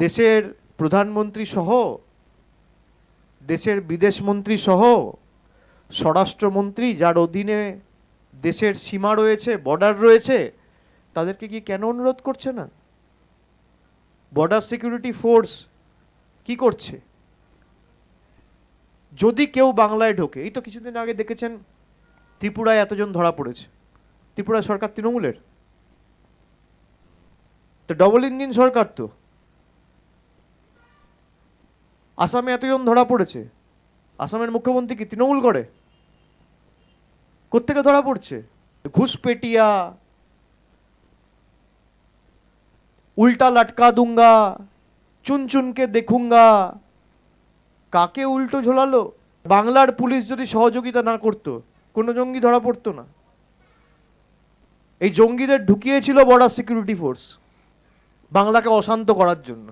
দেশের প্রধানমন্ত্রী সহ, দেশের বিদেশমন্ত্রী সহ, স্বরাষ্ট্রমন্ত্রী যার অধীনে দেশের সীমা রয়েছে, বর্ডার রয়েছে, তাদেরকে কি কেন অনুরোধ করছে না? বর্ডার সিকিউরিটি ফোর্স কি করছে? যদি কেউ বাংলায় ঢোকে, এই তো কিছুদিন আগে দেখেছেন ত্রিপুরায় এতজন ধরা পড়েছে। ত্রিপুরা সরকার তৃণমূলের, তো ডবল ইঞ্জিন সরকার। তো আসামে এতজন ধরা পড়েছে, আসামের মুখ্যমন্ত্রী কি তৃণমূল করে? কোত্থেকে ধরা পড়ছে? ঘুষপেটিয়া, উল্টা লটকা দুঙ্গা, চুন চুনকে দেখুঙ্গা, কাকে উল্টো ঝোলালো? বাংলার পুলিশ যদি সহযোগিতা না করতো, কোনো জঙ্গি ধরা পড়তো না। এই জঙ্গিদের ঢুকিয়েছিল বর্ডার সিকিউরিটি ফোর্স বাংলাকে অশান্ত করার জন্য।